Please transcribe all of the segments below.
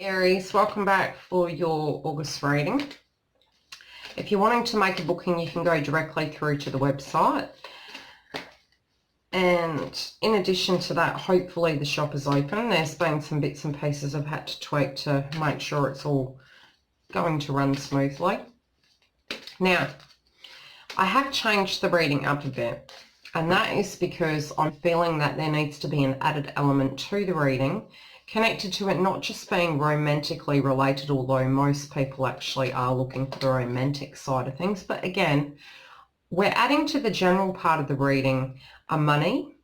Aries, welcome back for your August reading. If you're wanting to make a booking, you can go directly through to the website. And in addition to that, hopefully the shop is open. There's been some bits and pieces I've had to tweak to make sure it's all going to run smoothly. Now, I have changed the reading up a bit, and that is because I'm feeling that there needs to be an added element to the reading connected to it not just being romantically related, although most people actually are looking for the romantic side of things. But again, we're adding to the general part of the reading money,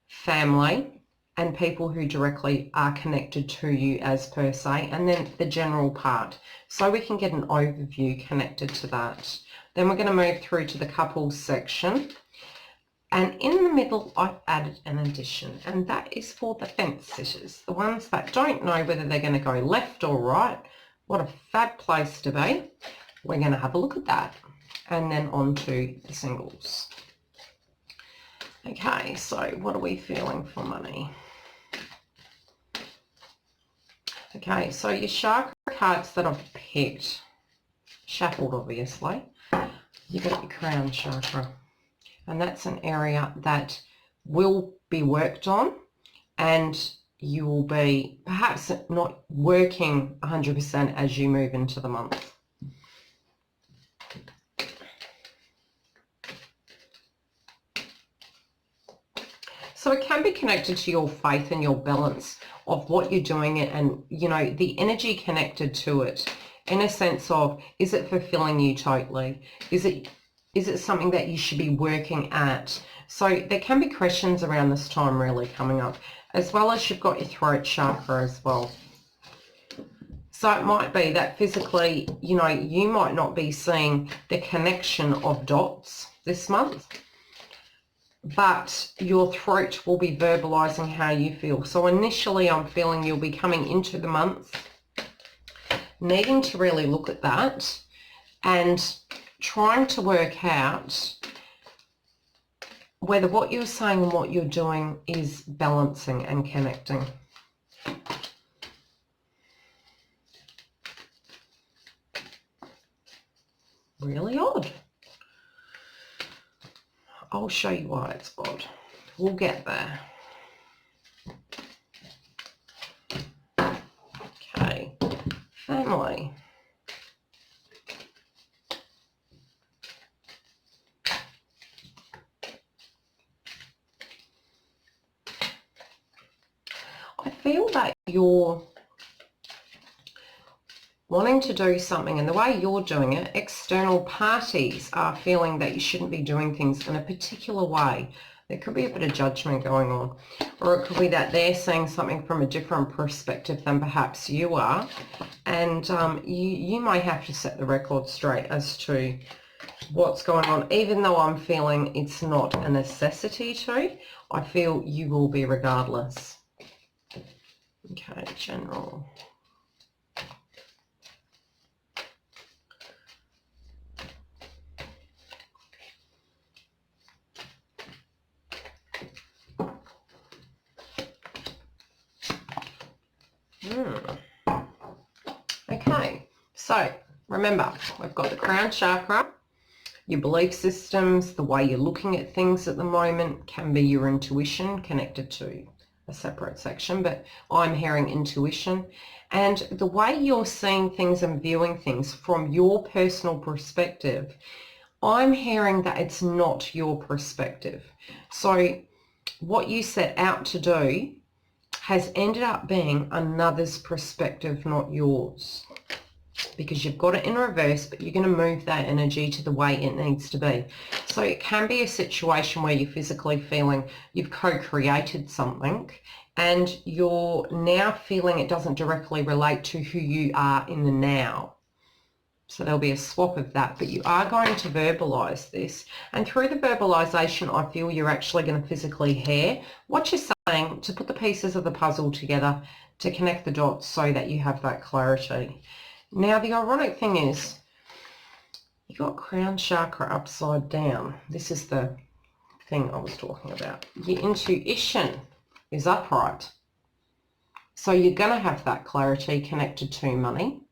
family, and people who directly are connected to you as per se, and then the general part. So we can get an overview connected to that. Then we're going to move through to the couples section. And in the middle, I've added an addition, and that is for the fence sitters, the ones that don't know whether they're going to go left or right. What a fab place to be. We're going to have a look at that, and then on to the singles. Okay, so what are we feeling for money? Okay, so your chakra cards that I've picked, shuffled obviously, you've got your crown chakra. And that's an area that will be worked on, and you will be perhaps not working 100% as you move into the month. So it can be connected to your faith and your balance of what you're doing and, you know, the energy connected to it in a sense of, is it fulfilling you totally? Is it something that you should be working at? So there can be questions around this time really coming up, as well as you've got your throat chakra as well. So it might be that physically, you know, you might not be seeing the connection of dots this month, but your throat will be verbalizing how you feel. So initially I'm feeling you'll be coming into the month needing to really look at that and trying to work out whether what you're saying and what you're doing is balancing and connecting. Really odd. I'll show you why it's odd. We'll get there. Okay, family. I feel that you're wanting to do something, and the way you're doing it, external parties are feeling that you shouldn't be doing things in a particular way. There could be a bit of judgment going on, or it could be that they're seeing something from a different perspective than perhaps you are, and you may have to set the record straight as to what's going on. Even though I'm feeling it's not a necessity to, I feel you will be regardless. Okay, general. Okay, so remember, we've got the crown chakra, your belief systems, the way you're looking at things at the moment can be your intuition connected to a separate section, but I'm hearing intuition, and the way you're seeing things and viewing things from your personal perspective, I'm hearing that it's not your perspective. So what you set out to do has ended up being another's perspective, not yours, because you've got it in reverse, but you're going to move that energy to the way it needs to be. So it can be a situation where you're physically feeling you've co-created something and you're now feeling it doesn't directly relate to who you are in the now. So there'll be a swap of that, but you are going to verbalize this. And through the verbalization, I feel you're actually going to physically hear what you're saying to put the pieces of the puzzle together to connect the dots so that you have that clarity. Now, the ironic thing is you got crown chakra upside down. This is the thing I was talking about. Your intuition is upright. So you're going to have that clarity connected to money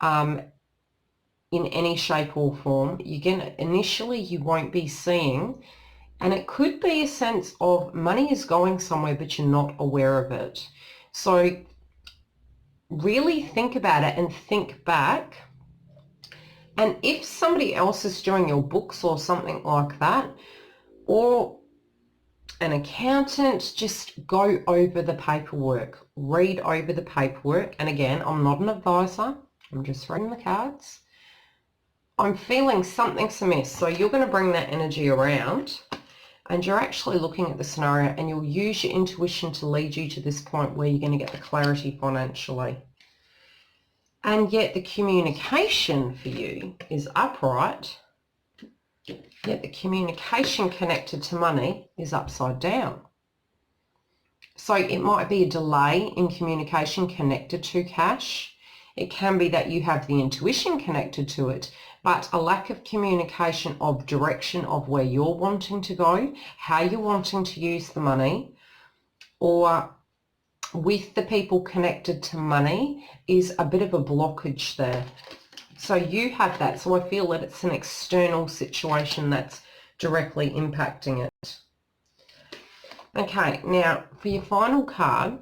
in any shape or form. Initially you won't be seeing, and it could be a sense of money is going somewhere but you're not aware of it. So really think about it and think back. And if somebody else is doing your books or something like that, or an accountant, just go over the paperwork, read over the paperwork. And again, I'm not an advisor, I'm just reading the cards. I'm feeling something's amiss, so you're going to bring that energy around and you're actually looking at the scenario and you'll use your intuition to lead you to this point where you're going to get the clarity financially. And yet the communication for you is upright, yet the communication connected to money is upside down. So it might be a delay in communication connected to cash. It can be that you have the intuition connected to it, but a lack of communication of direction of where you're wanting to go, how you're wanting to use the money, or with the people connected to money is a bit of a blockage there. So you have that. So I feel that it's an external situation that's directly impacting it. Okay, now for your final card,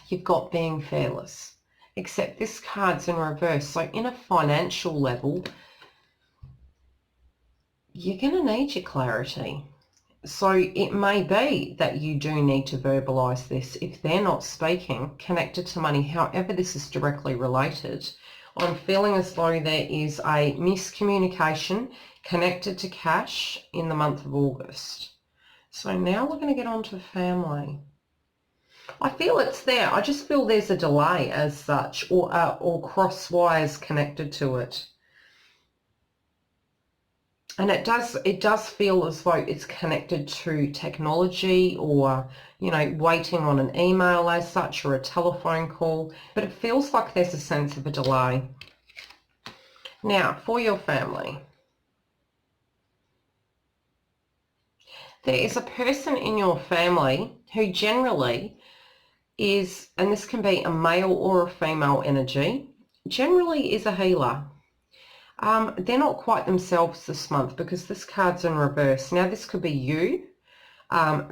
you've got being fearless, except this card's in reverse. So in a financial level, you're going to need your clarity. So it may be that you do need to verbalize this if they're not speaking connected to money. However, this is directly related. I'm feeling as though there is a miscommunication connected to cash in the month of August. So now we're going to get on to family. I feel it's there. I just feel there's a delay as such, or cross wires connected to it. And it does feel as though it's connected to technology, or, you know, waiting on an email as such, or a telephone call, but it feels like there's a sense of a delay. Now, for your family, there is a person in your family who generally is, and this can be a male or a female energy, generally is a healer. They're not quite themselves this month because this card's in reverse. Now this could be you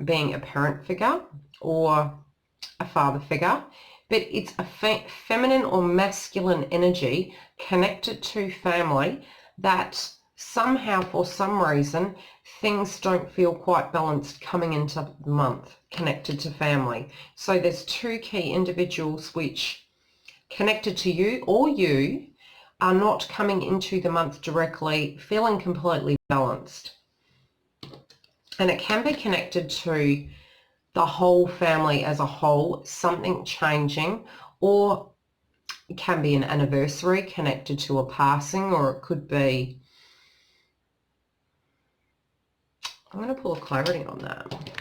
being a parent figure or a father figure, but it's a feminine or masculine energy connected to family that somehow, for some reason, things don't feel quite balanced coming into the month connected to family. So there's two key individuals which connected to you or you are not coming into the month directly feeling completely balanced. And it can be connected to the whole family as a whole, something changing, or it can be an anniversary connected to a passing, or it could be, I'm going to pull a clarity on that.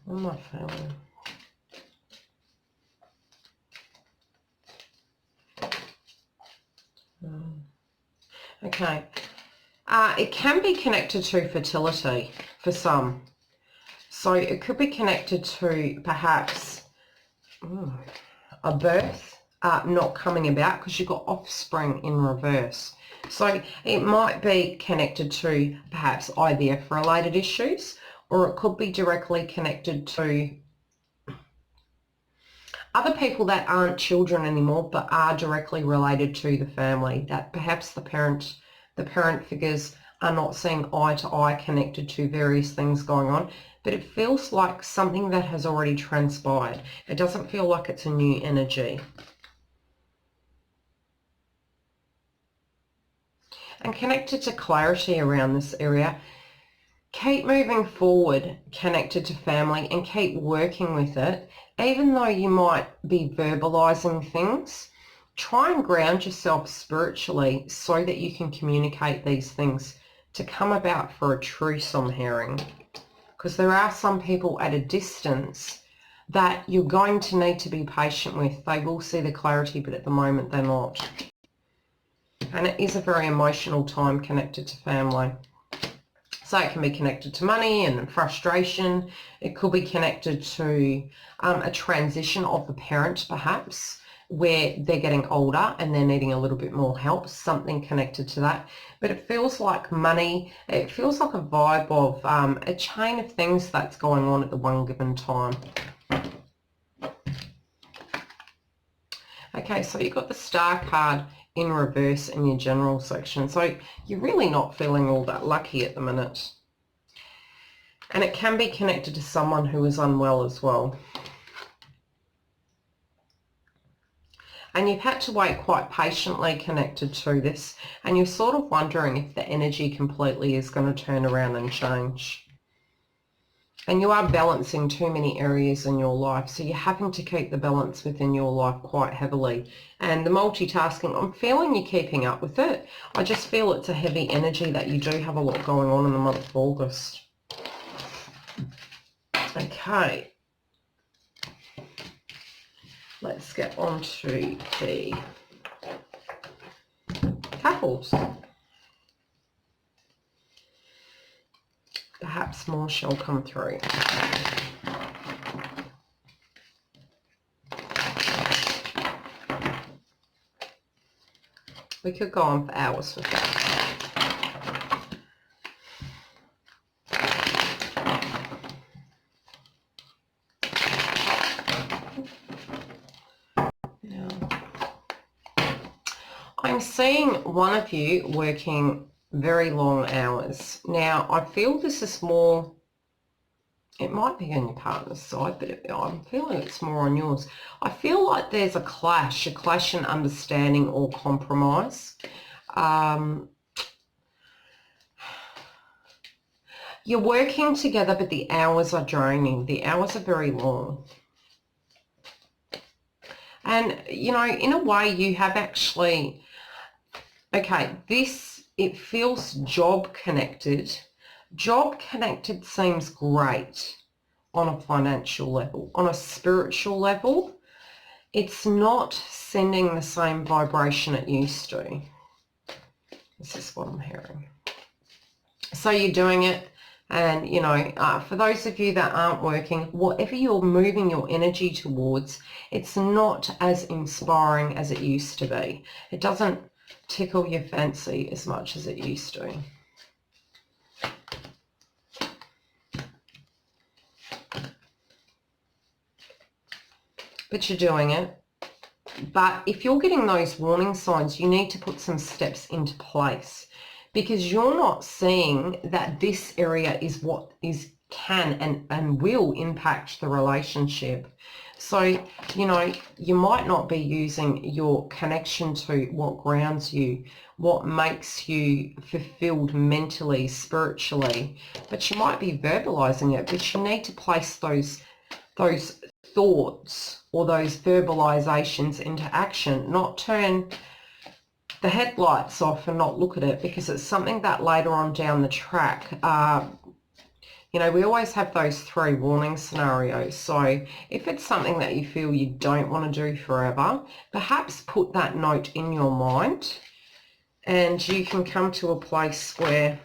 What am I feeling? Okay, it can be connected to fertility for some. So it could be connected to perhaps a birth not coming about because you've got offspring in reverse. So it might be connected to perhaps IVF related issues, or it could be directly connected to other people that aren't children anymore but are directly related to the family, that perhaps the parent figures are not seeing eye to eye connected to various things going on, but it feels like something that has already transpired. It doesn't feel like it's a new energy. And connected to clarity around this area, keep moving forward connected to family and keep working with it. Even though you might be verbalizing things, try and ground yourself spiritually so that you can communicate these things to come about for a truce, I'm hearing. Because there are some people at a distance that you're going to need to be patient with. They will see the clarity, but at the moment they're not. And it is a very emotional time connected to family. So it can be connected to money and frustration. It could be connected to a transition of the parent, perhaps, where they're getting older and they're needing a little bit more help, something connected to that. But it feels like money, it feels like a vibe of a chain of things that's going on at the one given time. Okay, so you've got the Star card in reverse in your general section. So you're really not feeling all that lucky at the minute. And it can be connected to someone who is unwell as well. And you've had to wait quite patiently connected to this. And you're sort of wondering if the energy completely is going to turn around and change. And you are balancing too many areas in your life, so you're having to keep the balance within your life quite heavily. And the multitasking, I'm feeling you're keeping up with it. I just feel it's a heavy energy that you do have a lot going on in the month of August. Okay. Let's get on to the couples. Perhaps more shall come through. We could go on for hours with that. Now, I'm seeing one of you working very long hours. Now, I feel this is more, it might be on your partner's side, but I'm feeling it's more on yours. I feel like there's a clash in understanding or compromise. You're working together, but the hours are draining. The hours are very long. And, you know, in a way you have actually, okay, this, it feels job connected. Job connected seems great on a financial level. On a spiritual level, it's not sending the same vibration it used to. This is what I'm hearing. So you're doing it, and, you know, for those of you that aren't working, whatever you're moving your energy towards, it's not as inspiring as it used to be. It doesn't tickle your fancy as much as it used to. But you're doing it. But if you're getting those warning signs, you need to put some steps into place, because you're not seeing that this area is what can and will impact the relationship. So, you know, you might not be using your connection to what grounds you, what makes you fulfilled mentally, spiritually, but you might be verbalizing it. But you need to place those thoughts or those verbalizations into action, not turn the headlights off and not look at it, because it's something that later on down the track, you know, we always have those 3 warning scenarios. So if it's something that you feel you don't want to do forever, perhaps put that note in your mind, and you can come to a place where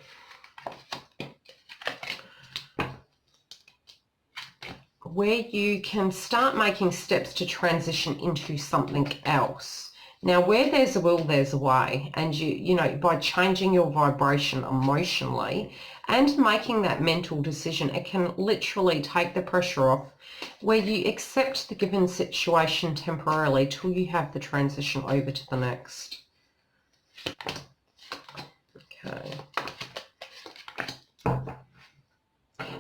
you can start making steps to transition into something else. Now, where there's a will, there's a way. And you know, by changing your vibration emotionally and making that mental decision, it can literally take the pressure off, where you accept the given situation temporarily till you have the transition over to the next. Okay.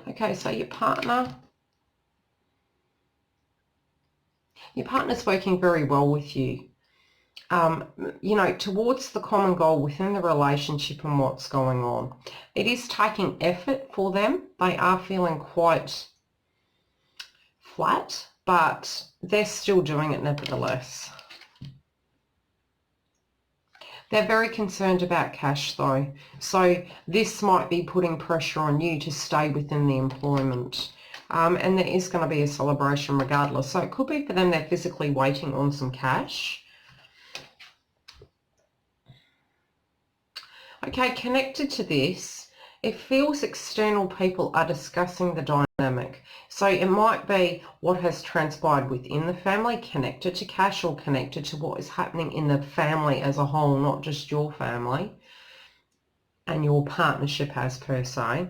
Okay, so your partner's working very well with you. You know, towards the common goal within the relationship and what's going on. It is taking effort for them. They are feeling quite flat, but they're still doing it nevertheless. They're very concerned about cash though. So this might be putting pressure on you to stay within the employment. And there is going to be a celebration regardless. So it could be for them they're physically waiting on some cash. Okay, connected to this, It feels external people are discussing the dynamic. So it might be what has transpired within the family connected to cash or connected to what is happening in the family as a whole, not just your family and your partnership as per se.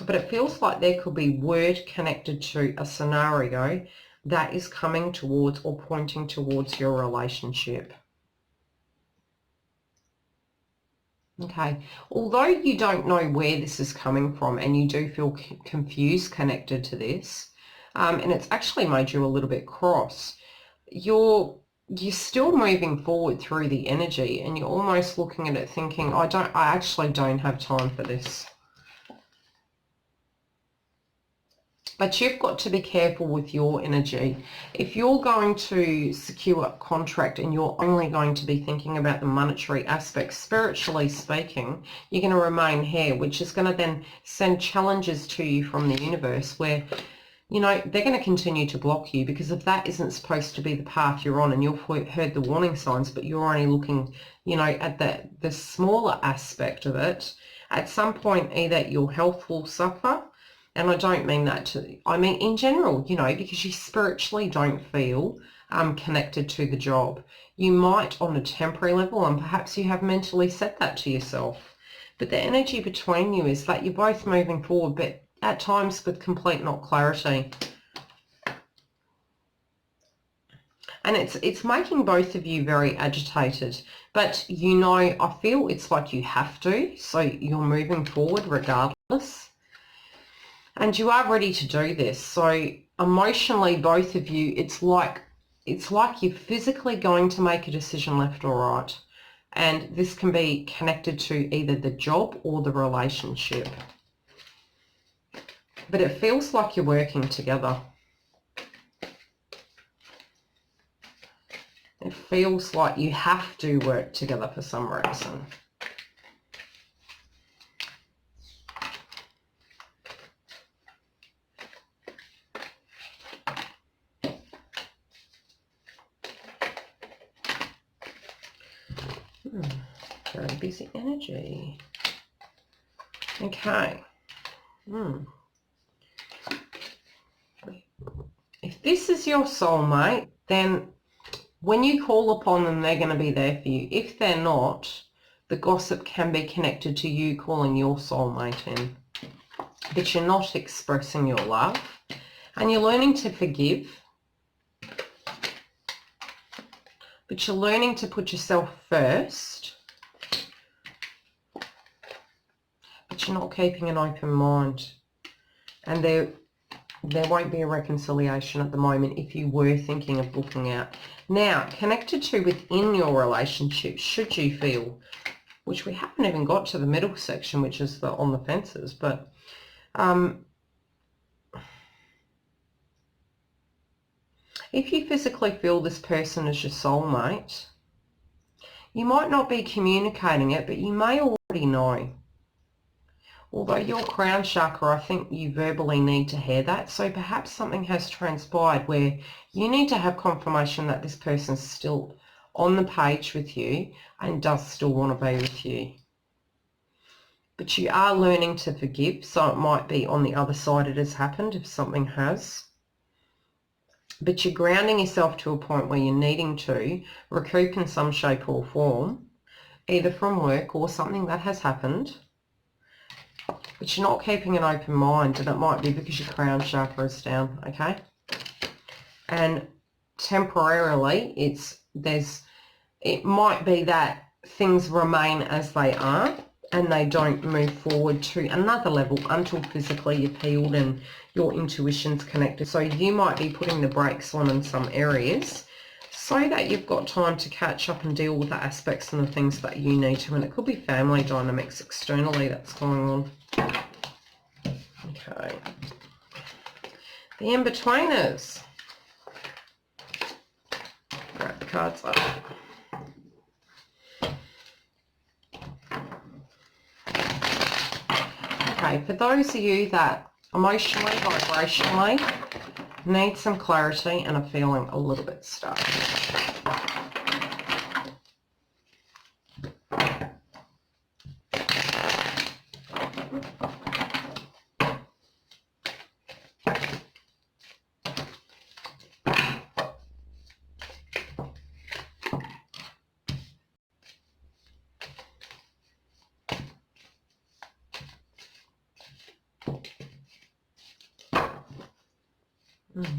But it feels like there could be word connected to a scenario that is coming towards or pointing towards your relationship. Okay, although you don't know where this is coming from and you do feel confused connected to this, and it's actually made you a little bit cross, you're still moving forward through the energy and you're almost looking at it thinking, I actually don't have time for this. But you've got to be careful with your energy. If you're going to secure a contract and you're only going to be thinking about the monetary aspect, spiritually speaking, you're going to remain here, which is going to then send challenges to you from the universe where, you know, they're going to continue to block you, because if that isn't supposed to be the path you're on and you've heard the warning signs, but you're only looking, you know, at the smaller aspect of it, at some point either your health will suffer. And I don't mean that I mean in general, you know, because you spiritually don't feel connected to the job. You might on a temporary level, and perhaps you have mentally said that to yourself. But the energy between you is that you're both moving forward, but at times with complete not clarity. And it's making both of you very agitated. But, you know, I feel it's like you have to, so you're moving forward regardless. And you are ready to do this. So emotionally, both of you, it's like you're physically going to make a decision left or right. And this can be connected to either the job or the relationship. But it feels like you're working together. It feels like you have to work together for some reason. Very busy energy. Okay. If this is your soulmate, then when you call upon them, they're going to be there for you. If they're not, the gossip can be connected to you calling your soulmate in. But you're not expressing your love. And you're learning to forgive. But you're learning to put yourself first. But you're not keeping an open mind. And there won't be a reconciliation at the moment if you were thinking of booking out. Now, connected to within your relationship, should you feel, which we haven't even got to the middle section, which is the on the fences, but if you physically feel this person is your soulmate, you might not be communicating it, but you may already know. Although your crown chakra, I think you verbally need to hear that. So perhaps something has transpired where you need to have confirmation that this person's still on the page with you and does still want to be with you. But you are learning to forgive, so it might be on the other side it has happened if something has. But you're grounding yourself to a point where you're needing to recoup in some shape or form, either from work or something that has happened. But you're not keeping an open mind, and it might be because your crown chakra is down, okay? And temporarily, it might be that things remain as they are and they don't move forward to another level until physically you've healed and your intuition's connected. So you might be putting the brakes on in some areas so that you've got time to catch up and deal with the aspects and the things that you need to. And it could be family dynamics externally that's going on. Okay. The in-betweeners. Grab the cards up. Okay, for those of you that emotionally, vibrationally need some clarity and are feeling a little bit stuck. Okay.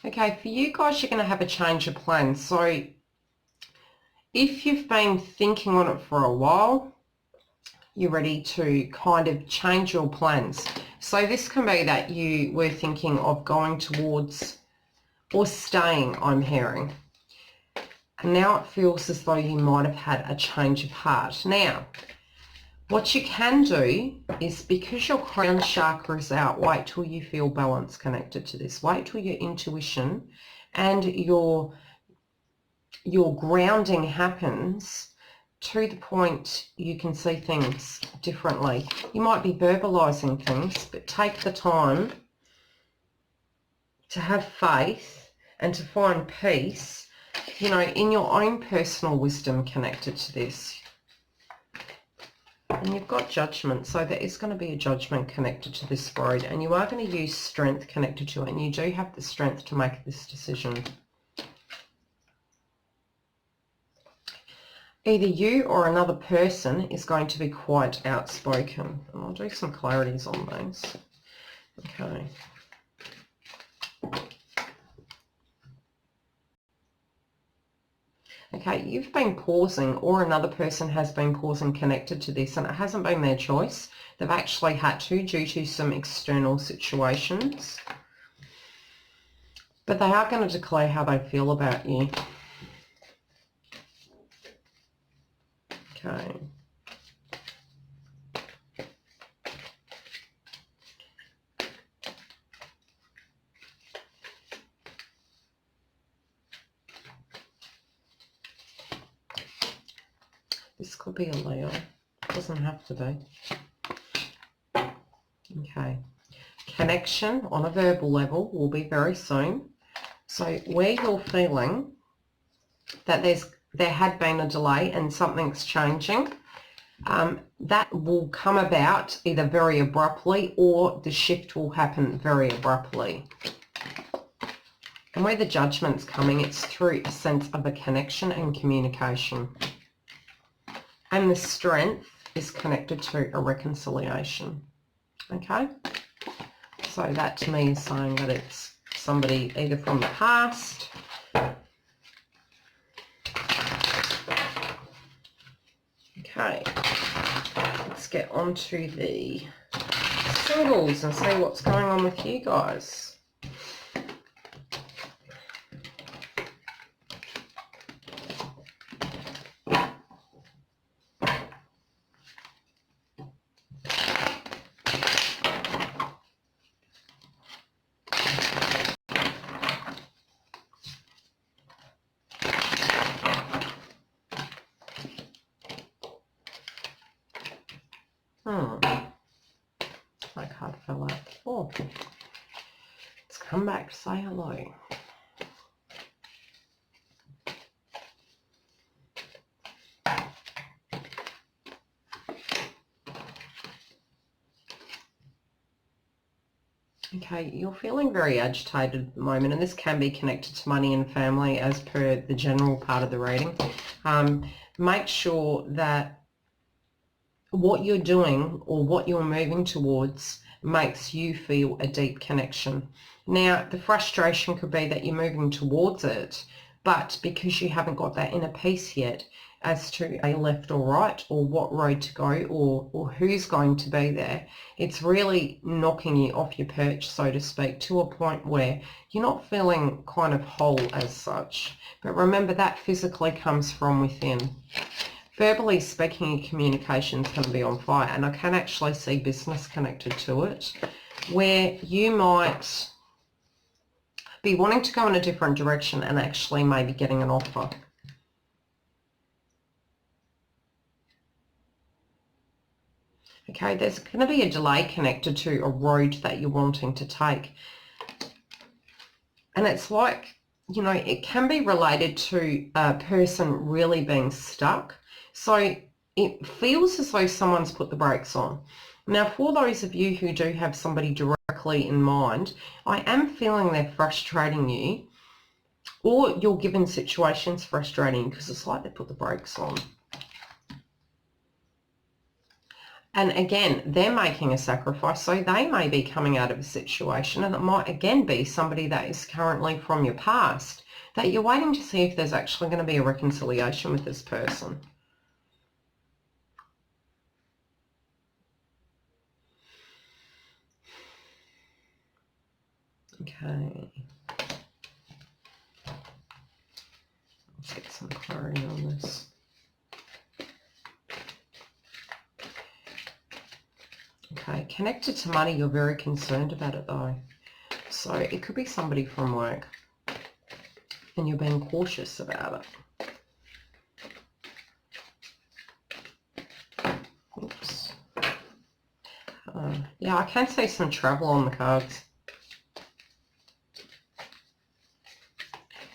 Okay, for you guys, you're going to have a change of plans. So if you've been thinking on it for a while, you're ready to kind of change your plans. So this can be that you were thinking of going towards or staying, I'm hearing. And now it feels as though you might have had a change of heart. Now, what you can do is, because your crown chakra is out, wait till you feel balance connected to this. Wait till your intuition and your grounding happens to the point you can see things differently. You might be verbalizing things, but take the time to have faith and to find peace, you know, in your own personal wisdom connected to this. And you've got judgment, so there is going to be a judgment connected to this road, and you are going to use strength connected to it, and you do have the strength to make this decision. Either you or another person is going to be quite outspoken. And I'll do some clarities on those. Okay. Okay, you've been pausing, or another person has been pausing connected to this, and it hasn't been their choice. They've actually had to due to some external situations. But they are going to declare how they feel about you. Okay. This could be a Leo. Doesn't have to be. Okay. Connection on a verbal level will be very soon. So where you're feeling that there had been a delay and something's changing, that will come about either very abruptly, or the shift will happen very abruptly. And where the judgment's coming, it's through a sense of a connection and communication. And the strength is connected to a reconciliation. Okay? So that to me is saying that it's somebody either from the past, okay, let's get on to the singles and see what's going on with you guys. That card fell out. Oh, let's come back to say hello. Okay, you're feeling very agitated at the moment, and this can be connected to money and family as per the general part of the reading. Make sure that what you're doing or what you're moving towards makes you feel a deep connection. Now, the frustration could be that you're moving towards it, but because you haven't got that inner peace yet as to a left or right, or what road to go, or who's going to be there, it's really knocking you off your perch, so to speak, to a point where you're not feeling kind of whole as such. But remember, that physically comes from within. Verbally speaking, your communication's going to be on fire, and I can actually see business connected to it, where you might be wanting to go in a different direction and actually maybe getting an offer. Okay, there's going to be a delay connected to a road that you're wanting to take. And it's like, you know, it can be related to a person really being stuck. So it feels as though someone's put the brakes on. Now, for those of you who do have somebody directly in mind, I am feeling they're frustrating you, or your given situation's frustrating because it's like they put the brakes on. And again, they're making a sacrifice, so they may be coming out of a situation, and it might again be somebody that is currently from your past, that you're waiting to see if there's actually going to be a reconciliation with this person. Okay. Let's get some clarity on this. Okay, connected to money, you're very concerned about it though. So it could be somebody from work and you're being cautious about it. Oops. Yeah, I can see some travel on the cards.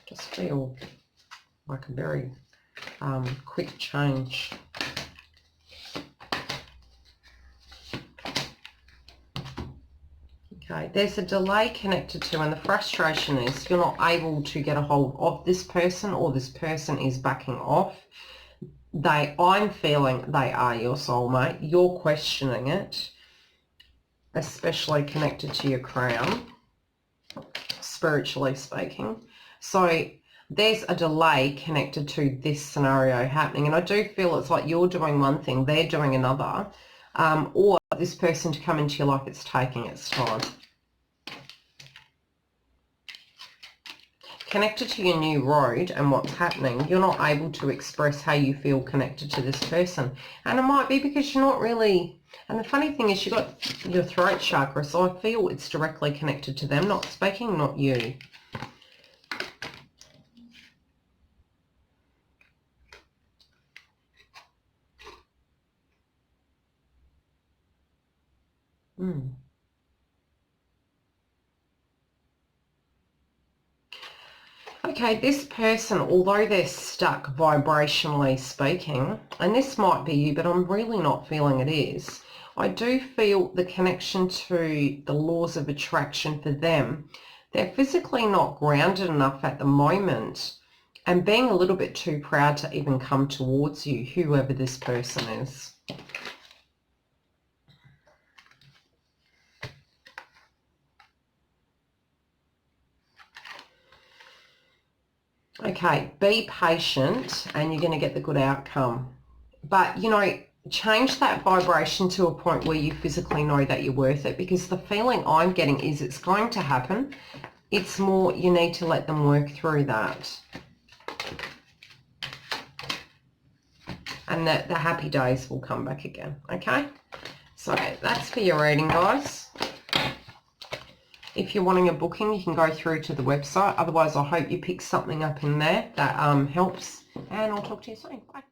Just feel like a very quick change. Okay, there's a delay connected to, and the frustration is you're not able to get a hold of this person, or this person is backing off. I'm feeling they are your soulmate. You're questioning it, especially connected to your crown, spiritually speaking. So there's a delay connected to this scenario happening, and I do feel it's like you're doing one thing, they're doing another, or this person to come into your life, it's taking its time. Connected to your new road and what's happening, you're not able to express how you feel connected to this person. And it might be because you're not really, and the funny thing is you've got your throat chakra, so I feel it's directly connected to them, not speaking, not you. Okay, this person, although they're stuck vibrationally speaking, and this might be you, but I'm really not feeling it is, I do feel the connection to the laws of attraction for them. They're physically not grounded enough at the moment and being a little bit too proud to even come towards you, whoever this person is. Okay, be patient and you're going to get the good outcome. But, you know, change that vibration to a point where you physically know that you're worth it, because the feeling I'm getting is it's going to happen. It's more you need to let them work through that. And that the happy days will come back again, okay? So that's for your reading, guys. If you're wanting a booking, you can go through to the website. Otherwise, I hope you pick something up in there that helps. And I'll talk to you soon. Bye.